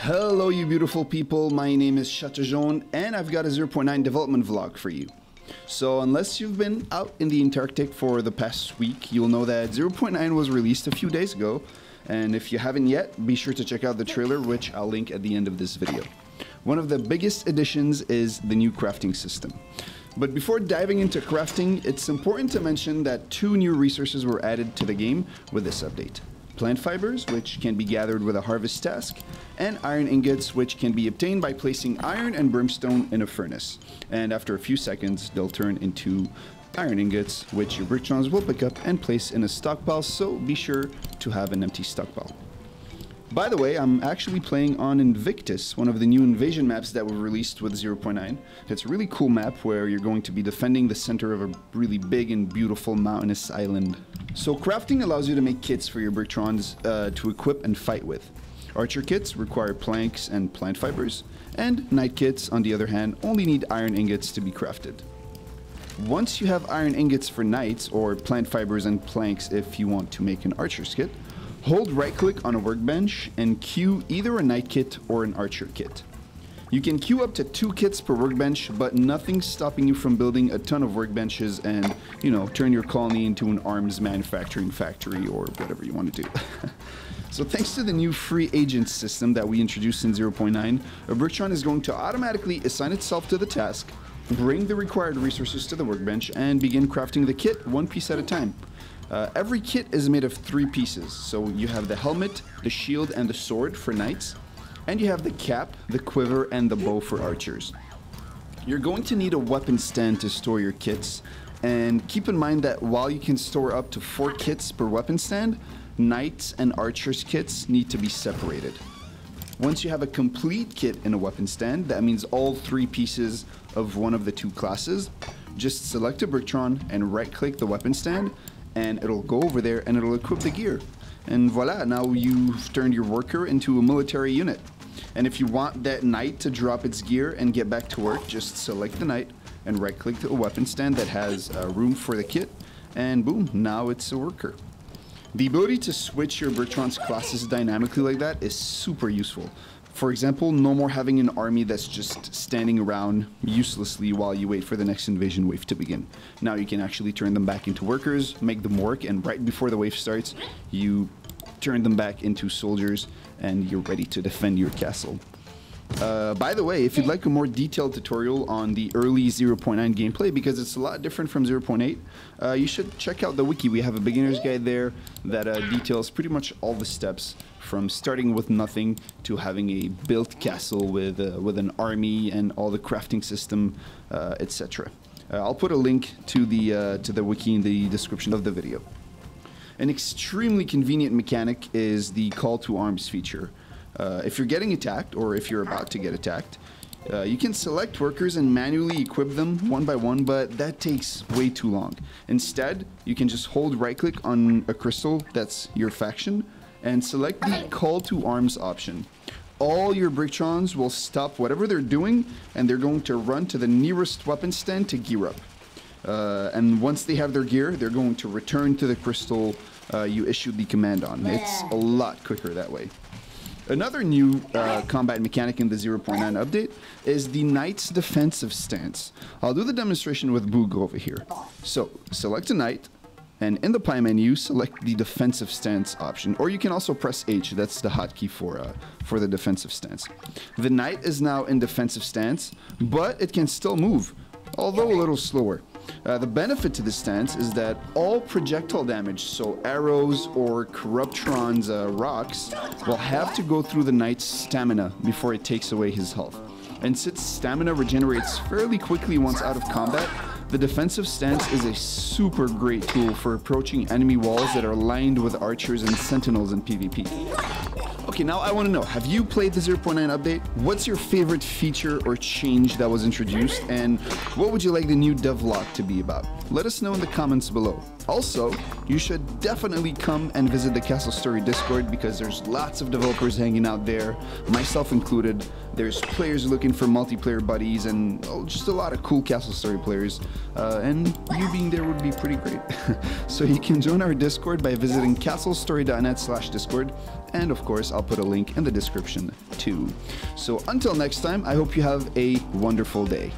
Hello you beautiful people, my name is Shatojon and I've got a 0.9 development vlog for you. So unless you've been out in the Antarctic for the past week, you'll know that 0.9 was released a few days ago, and if you haven't yet, be sure to check out the trailer, which I'll link at the end of this video. One of the biggest additions is the new crafting system. But before diving into crafting, it's important to mention that two new resources were added to the game with this update. Plant fibers, which can be gathered with a harvest task, and iron ingots, which can be obtained by placing iron and brimstone in a furnace. And after a few seconds, they'll turn into iron ingots, which your bricktons will pick up and place in a stockpile, so be sure to have an empty stockpile. By the way, I'm actually playing on Invictus, one of the new invasion maps that were released with 0.9. It's a really cool map where you're going to be defending the center of a really big and beautiful mountainous island. So crafting allows you to make kits for your bricktons to equip and fight with. Archer kits require planks and plant fibers, and knight kits, on the other hand, only need iron ingots to be crafted. Once you have iron ingots for knights, or plant fibers and planks if you want to make an archer's kit, hold right-click on a workbench and queue either a knight kit or an archer kit. You can queue up to 2 kits per workbench, but nothing's stopping you from building a ton of workbenches and, turn your colony into an arms manufacturing factory or whatever you want to do. So thanks to the new free agent system that we introduced in 0.9, a bricktron is going to automatically assign itself to the task, bring the required resources to the workbench, and begin crafting the kit one piece at a time. Every kit is made of 3 pieces, so you have the helmet, the shield, and the sword for knights, and you have the cap, the quiver, and the bow for archers. You're going to need a weapon stand to store your kits, and keep in mind that while you can store up to 4 kits per weapon stand, knights and archers kits need to be separated. Once you have a complete kit in a weapon stand, that means all 3 pieces of one of the 2 classes, just select a bricktron and right-click the weapon stand, and it'll go over there and it'll equip the gear. And voila, now you've turned your worker into a military unit. And if you want that knight to drop its gear and get back to work, just select the knight and right-click the weapon stand that has room for the kit, and boom, now it's a worker. The ability to switch your bricktron's classes dynamically like that is super useful. For example, no more having an army that's just standing around uselessly while you wait for the next invasion wave to begin. Now you can actually turn them back into workers, make them work, and right before the wave starts, you turn them back into soldiers and you're ready to defend your castle. By the way, if you'd like a more detailed tutorial on the early 0.9 gameplay, because it's a lot different from 0.8, you should check out the wiki. We have a beginner's guide there that details pretty much all the steps from starting with nothing to having a built castle with an army and all the crafting system, etc. I'll put a link to the wiki in the description of the video. An extremely convenient mechanic is the call to arms feature. If you're getting attacked, or if you're about to get attacked, you can select workers and manually equip them one by one, but that takes way too long. Instead, you can just hold right-click on a crystal that's your faction and select the call to arms option. All your bricktons will stop whatever they're doing and they're going to run to the nearest weapon stand to gear up. And once they have their gear, they're going to return to the crystal you issued the command on. It's a lot quicker that way. Another new combat mechanic in the 0.9 update is the Knight's defensive stance. I'll do the demonstration with Boog over here. So, select a Knight, and in the pie menu, select the defensive stance option, or you can also press H, that's the hotkey for the defensive stance. The Knight is now in defensive stance, but it can still move, although a little slower. The benefit to this stance is that all projectile damage, so arrows or Corruptron's rocks, will have to go through the Knight's stamina before it takes away his health. And since stamina regenerates fairly quickly once out of combat, the defensive stance is a super great tool for approaching enemy walls that are lined with archers and sentinels in PvP. Okay, now I want to know, have you played the 0.9 update? What's your favorite feature or change that was introduced? And what would you like the new devlog to be about? Let us know in the comments below. Also, you should definitely come and visit the Castle Story Discord because there's lots of developers hanging out there, myself included. There's players looking for multiplayer buddies and just a lot of cool Castle Story players. And you being there would be pretty great. So you can join our Discord by visiting castlestory.net/discord. And of course, I'll put a link in the description too. So until next time, I hope you have a wonderful day.